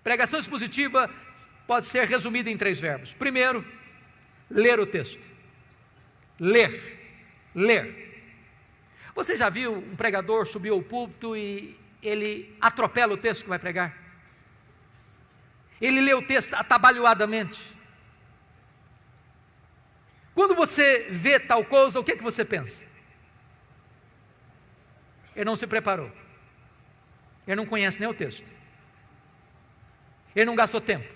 Pregação expositiva pode ser resumida em 3 verbos. Primeiro, ler o texto. Ler. Você já viu um pregador subir ao púlpito e ele atropela o texto que vai pregar? Ele lê o texto atabalhoadamente. Quando você vê tal coisa, o que é que você pensa? Ele não se preparou. Ele não conhece nem o texto. Ele não gastou tempo.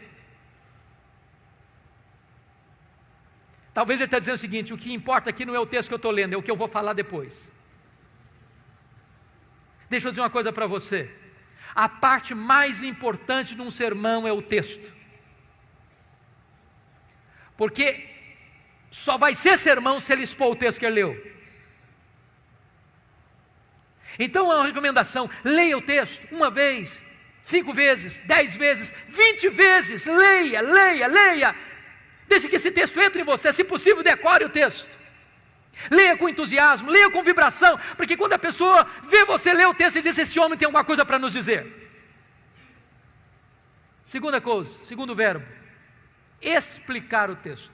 Talvez ele está dizendo o seguinte: o que importa aqui não é o texto que eu estou lendo, é o que eu vou falar depois. Deixa eu dizer uma coisa para você. A parte mais importante de um sermão é o texto. Porque só vai ser sermão se ele expor o texto que ele leu. Então é uma recomendação: leia o texto 1 vez, 5 vezes, 10 vezes, 20 vezes. Leia. Deixe que esse texto entre em você. Se possível, decore o texto. Leia com entusiasmo, leia com vibração, porque quando a pessoa vê você ler o texto e diz: esse homem tem alguma coisa para nos dizer. Segunda coisa, segundo verbo, explicar o texto.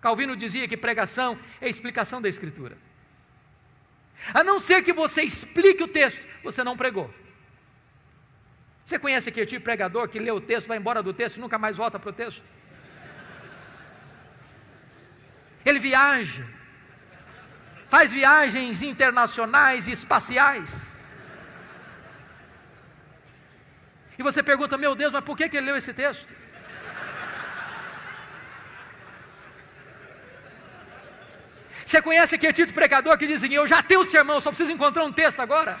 Calvino dizia que pregação é explicação da Escritura. A não ser que você explique o texto, você não pregou. Você conhece aquele tipo de pregador que lê o texto, vai embora do texto e nunca mais volta para o texto? Ele viaja, faz viagens internacionais e espaciais. E você pergunta: meu Deus, mas por que ele leu esse texto? Você conhece aquele tipo de pregador que diz assim: eu já tenho o sermão, só preciso encontrar um texto agora?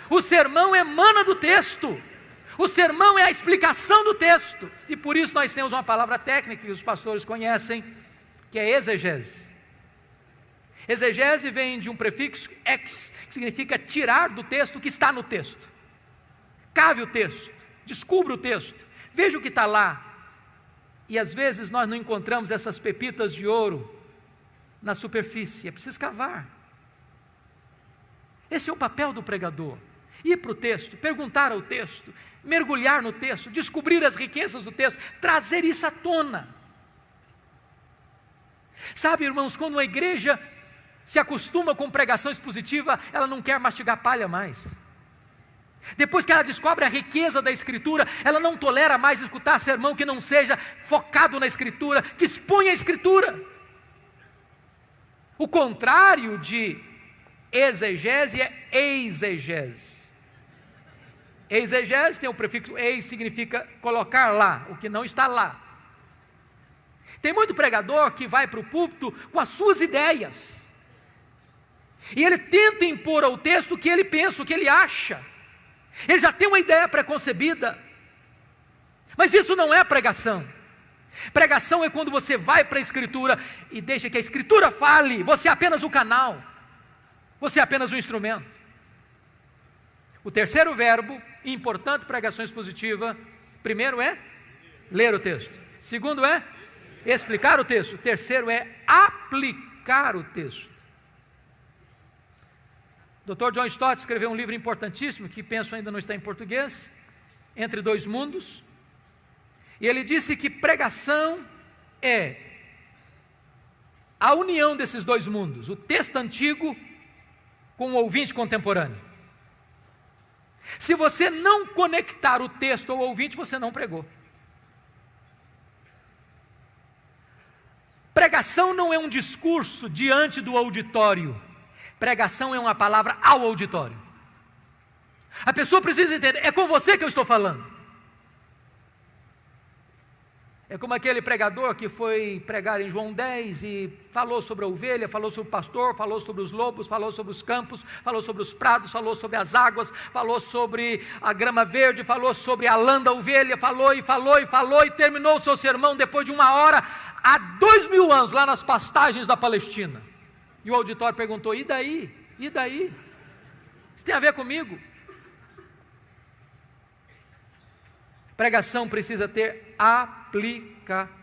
O sermão emana do texto. O sermão é a explicação do texto. E por isso nós temos uma palavra técnica que os pastores conhecem, que é exegese. Exegese vem de um prefixo ex, que significa tirar do texto o que está no texto. Cave o texto, descubra o texto, veja o que está lá. E às vezes nós não encontramos essas pepitas de ouro na superfície, é preciso cavar. Esse é o papel do pregador: ir para o texto, perguntar ao texto, mergulhar no texto, descobrir as riquezas do texto, trazer isso à tona. Sabe, irmãos, quando uma igreja se acostuma com pregação expositiva, ela não quer mastigar palha mais. Depois que ela descobre a riqueza da Escritura, ela não tolera mais escutar sermão que não seja focado na Escritura, que exponha a Escritura. O contrário de exegese é exegese. Exegese tem o prefixo eis, significa colocar lá, o que não está lá. Tem muito pregador que vai para o púlpito com as suas ideias, e ele tenta impor ao texto o que ele pensa, o que ele acha. Ele já tem uma ideia preconcebida, mas isso não é pregação. Pregação é quando você vai para a Escritura e deixa que a Escritura fale, você é apenas o canal, você é apenas um instrumento. O terceiro verbo, importante pregação expositiva: primeiro é ler o texto, segundo é explicar o texto, terceiro é aplicar o texto. Dr. John Stott escreveu um livro importantíssimo, que penso ainda não está em português, Entre Dois Mundos, e ele disse que pregação é a união desses dois mundos, o texto antigo com o ouvinte contemporâneo. Se você não conectar o texto ao ouvinte, você não pregou. Pregação não é um discurso diante do auditório. Pregação é uma palavra ao auditório. A pessoa precisa entender: é com você que eu estou falando. É como aquele pregador que foi pregar em João 10 e falou sobre a ovelha, falou sobre o pastor, falou sobre os lobos, falou sobre os campos, falou sobre os prados, falou sobre as águas, falou sobre a grama verde, falou sobre a lã da ovelha, falou e terminou o seu sermão depois de 1 hora, há 2000 anos, lá nas pastagens da Palestina. E o auditório perguntou: e daí? E daí? Isso tem a ver comigo? Pregação precisa ter aplicação.